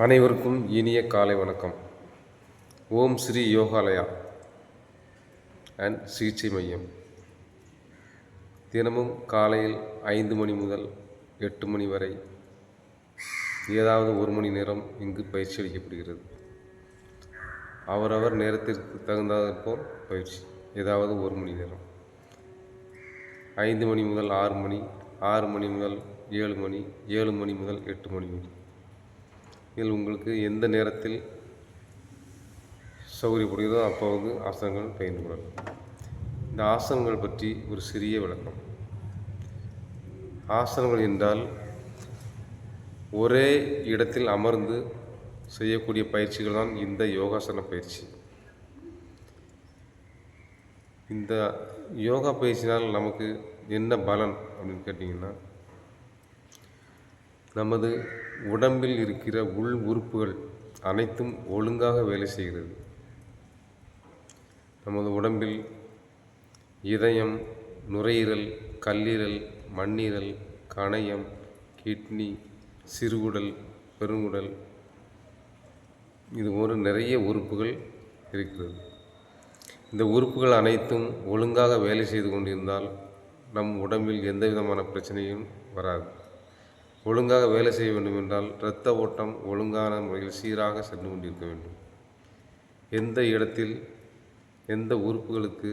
அனைவருக்கும் இனிய காலை வணக்கம். ஓம் ஸ்ரீ யோகாலயா அண்ட் சிகிச்சை மையம். தினமும் காலையில் 5 மணி முதல் 8 மணி வரை ஏதாவது 1 மணி நேரம் இங்கு பயிற்சி அளிக்கப்படுகிறது. அவரவர் நேரத்திற்கு தகுந்தாற்போல் பயிற்சி, ஏதாவது 1 மணி நேரம். 5 மணி முதல் 6 மணி, 6 மணி முதல் 7 மணி, 7 மணி முதல் 8 மணி வரை. இதில் உங்களுக்கு எந்த நேரத்தில் சௌகரியப்படுகிறதோ அப்போது ஆசனங்கள் பயின்று கொள்ளலாம். இந்த ஆசனங்கள் பற்றி ஒரு சிறிய விளக்கம். ஆசனங்கள் என்றால் ஒரே இடத்தில் அமர்ந்து செய்யக்கூடிய பயிற்சிகள் தான் இந்த யோகாசன பயிற்சி. இந்த யோகா பயிற்சினால் நமக்கு என்ன பலன் அப்படின்னு கேட்டிங்கன்னா, நமது உடம்பில் இருக்கிற உள் உறுப்புகள் அனைத்தும் ஒழுங்காக வேலை செய்கிறது. நமது உடம்பில் இதயம், நுரையீரல், கல்லீரல், மண்ணீரல், கணையம், கிட்னி, சிறுகுடல், பெருங்குடல், இதுபோன்று நிறைய உறுப்புகள் இருக்கிறது. இந்த உறுப்புகள் அனைத்தும் ஒழுங்காக வேலை செய்து கொண்டிருந்தால் நம் உடம்பில் எந்த விதமான பிரச்சனையும் வராது. ஒழுங்காக வேலை செய்ய வேண்டும் என்றால் இரத்த ஓட்டம் ஒழுங்கான முறையில் சீராக சென்று கொண்டிருக்க வேண்டும். எந்த இடத்தில் எந்த உறுப்புகளுக்கு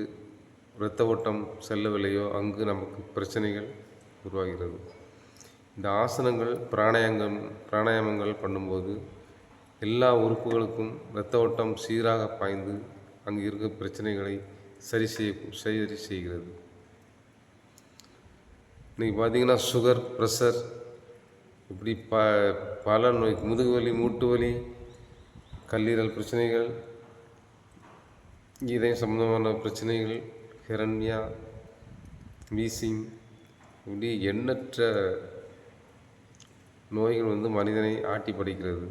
இரத்த ஓட்டம் செல்லவில்லையோ அங்கு நமக்கு பிரச்சனைகள் உருவாகிறது. இந்த ஆசனங்கள் பிராணாயாமங்கள் பண்ணும்போது எல்லா உறுப்புகளுக்கும் இரத்த ஓட்டம் சீராக பாய்ந்து அங்கு இருக்கும் பிரச்சனைகளை சரி செய்கிறது. இன்றைக்கி பார்த்திங்கன்னா சுகர், ப்ரெஷர், இப்படி பல நோய், முதுகு வலி, மூட்டு வலி, கல்லீரல் பிரச்சனைகள், இதயம் சம்பந்தமான பிரச்சனைகள், ஹெரண்யா, வீசிங், இப்படி எண்ணற்ற நோய்கள் மனிதனை ஆட்டி படைக்கிறது.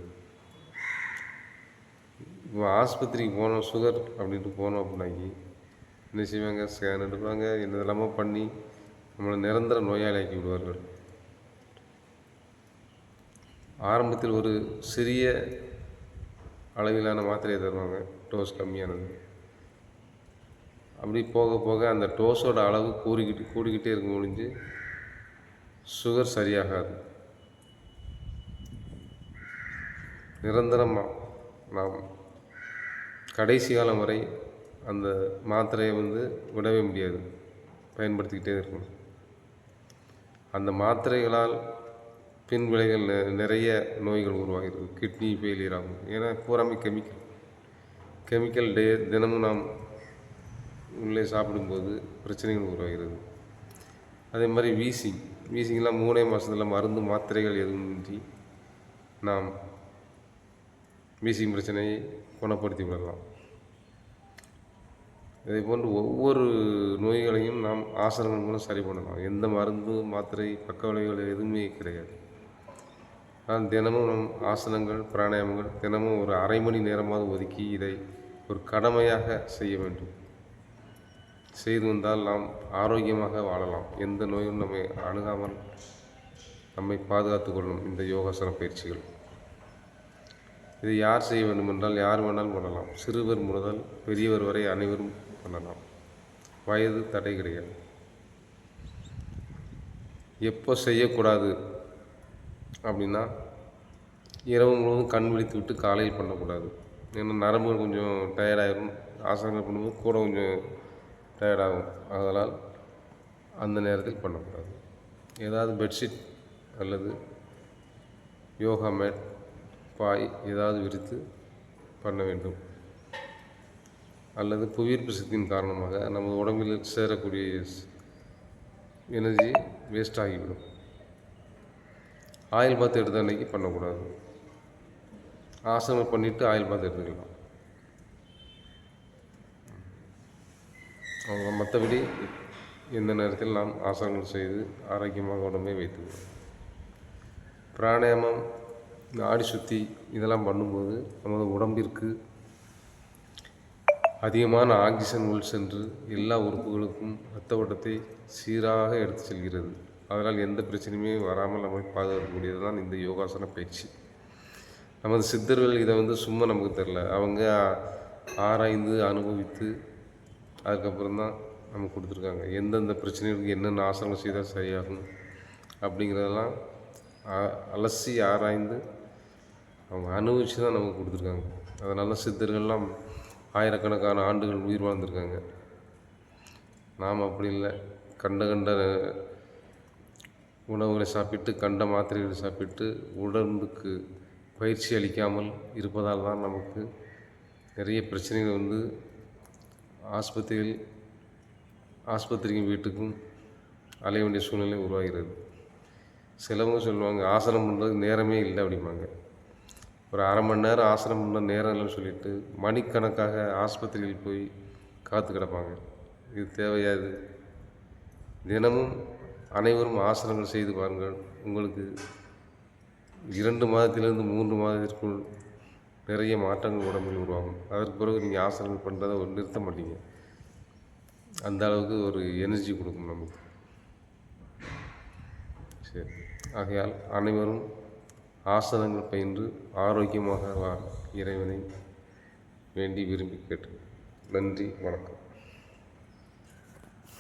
இப்போ ஆஸ்பத்திரிக்கு போனோம், சுகர் அப்படின்ட்டு போனோம் அப்படின்னாக்கி என்ன செய்வாங்க, ஸ்கேன் எடுப்பாங்க, என்னதெல்லாமோ பண்ணி நம்மளை நிரந்தர நோயாளி ஆக்கி விடுவார்கள். ஆரம்பத்தில் ஒரு சிறிய அளவிலான மாத்திரையை தருவாங்க, டோஸ் கம்மியானது. அப்படி போக போக அந்த டோஸோட அளவு கூடிக்கிட்டே இருக்கும் ஒழிஞ்சு சுகர் சரியாகாது. நிரந்தரமாக நாம் கடைசி காலம் வரை அந்த மாத்திரையை விடவே முடியாது, பயன்படுத்திக்கிட்டே இருக்கணும். அந்த மாத்திரைகளால் பின் விளைகள் நிறைய நோய்கள் உருவாகிறது. கிட்னி ஃபெயிலியர் ஆகும். ஏன்னா பூராமே கெமிக்கல் தினமும் நாம் உள்ளே சாப்பிடும்போது பிரச்சனைகள் உருவாகிறது. அதே மாதிரி வீசிங்லாம் 3 மாதத்தில் மருந்து மாத்திரைகள் எதுவுமின்றி நாம் வீசிங் பிரச்சனையை குணப்படுத்தி விடலாம். இதே போன்று ஒவ்வொரு நோய்களையும் நாம் ஆசனங்கள் மூலம் சரி பண்ணலாம். எந்த மருந்து மாத்திரை பக்க விளைவுகள் எதுவுமே கிடையாது. நான் தினமும் நம் ஆசனங்கள், பிராணாயாமங்கள் தினமும் ஒரு அரை மணி நேரமாவது ஒதுக்கி இதை ஒரு கடமையாக செய்ய வேண்டும். செய்து வந்தால் நாம் ஆரோக்கியமாக வாழலாம். எந்த நோயும் நம்மை அணுகாமல் நம்மை பாதுகாத்து கொள்ளும் இந்த யோகாசன பயிற்சிகள். இதை யார் செய்ய வேண்டும் என்றால் யார் வேணாலும் பண்ணலாம். சிறுவர் முதல் பெரியவர் வரை அனைவரும் பண்ணலாம். வயது தடை கிடையாது. எப்போ செய்யக்கூடாது அப்படின்னா, இரவு முழுவதும் கண் விழித்து விட்டு காலையில் பண்ணக்கூடாது. ஏன்னா நரம்புகள் கொஞ்சம் டயர்டாயிரும். ஆசனங்கள் பண்ணும்போது கூட கொஞ்சம் டயர்டாகும். அதனால் அந்த நேரத்தில் பண்ணக்கூடாது. ஏதாவது பெட்ஷீட் அல்லது யோகா மேட், பாய் ஏதாவது விரித்து பண்ண வேண்டும். அல்லது புவியீர்ப்பு சக்தியின் காரணமாக நமது உடம்பில் சேரக்கூடிய எனர்ஜி வேஸ்ட் ஆகிவிடும். ஆயில் பாத் எடுத்த அன்னைக்கு பண்ணக்கூடாது. ஆசனம் பண்ணிவிட்டு ஆயில் பாத் எடுத்துக்கலாம். அவங்க மற்றபடி எந்த நேரத்தில் நாம் ஆசனங்கள் செய்து ஆரோக்கியமாக உடம்பை வைத்துக்கணும். பிராணாயாமம், ஆடி சுத்தி இதெல்லாம் பண்ணும்போது நமது உடம்பிற்கு அதிகமான ஆக்சிஜன் உள் சென்று எல்லா உறுப்புகளுக்கும் இரத்த ஓட்டத்தை சீராக எடுத்து செல்கிறது. அதனால் எந்த பிரச்சனையுமே வராமல் நம்மை பாதுகாக்கக்கூடியது தான் இந்த யோகாசன பயிற்சி. நமது சித்தர்கள் இதை சும்மா நமக்கு தெரில, அவங்க ஆராய்ந்து அனுபவித்து அதுக்கப்புறம் தான் நமக்கு கொடுத்துருக்காங்க. எந்தெந்த பிரச்சனைகளுக்கு என்னென்ன ஆசனங்கள் செய்தால் சரியாகும் அப்படிங்கிறதெல்லாம் அலசி ஆராய்ந்து அவங்க அனுபவித்து தான் நமக்கு கொடுத்துருக்காங்க. அதனால சித்தர்கள்லாம் ஆயிரக்கணக்கான ஆண்டுகள் உயிர் வாழ்ந்திருக்காங்க. நாம் அப்படி இல்லை, கண்ட உணவுகளை சாப்பிட்டு கண்ட மாத்திரைகளை சாப்பிட்டு உடம்புக்கு பயிற்சி அளிக்காமல் இருப்பதால் தான் நமக்கு நிறைய பிரச்சனைகள் ஆஸ்பத்திரிக்கும் வீட்டுக்கும் அலைய வேண்டிய சூழ்நிலை உருவாகிறது. சிலவங்க சொல்லுவாங்க ஆசனம் பண்ணுறதுக்கு நேரமே இல்லை அப்படிம்பாங்க. ஒரு அரை மணி நேரம் ஆசனம் பண்ண நேரம் இல்லைன்னு சொல்லிட்டு மணிக்கணக்காக ஆஸ்பத்திரியில் போய் காத்து கிடப்பாங்க. இது தேவையாது. தினமும் அனைவரும் ஆசனங்கள் செய்து பாருங்கள். உங்களுக்கு 2 மாதத்திலிருந்து 3 மாதத்திற்குள் நிறைய மாற்றங்கள் உடம்பில் உருவாகும். அதற்கு பிறகு நீங்கள் ஆசனங்கள் பண்ணுறதை நிறுத்த மாட்டீங்க. அந்த அளவுக்கு ஒரு எனர்ஜி கொடுக்கும் நமக்கு. சரி, ஆகையால் அனைவரும் ஆசனங்கள் பயின்று ஆரோக்கியமாக வாழ இறைவனை வேண்டி விரும்பி கேட்டு நன்றி, வணக்கம்.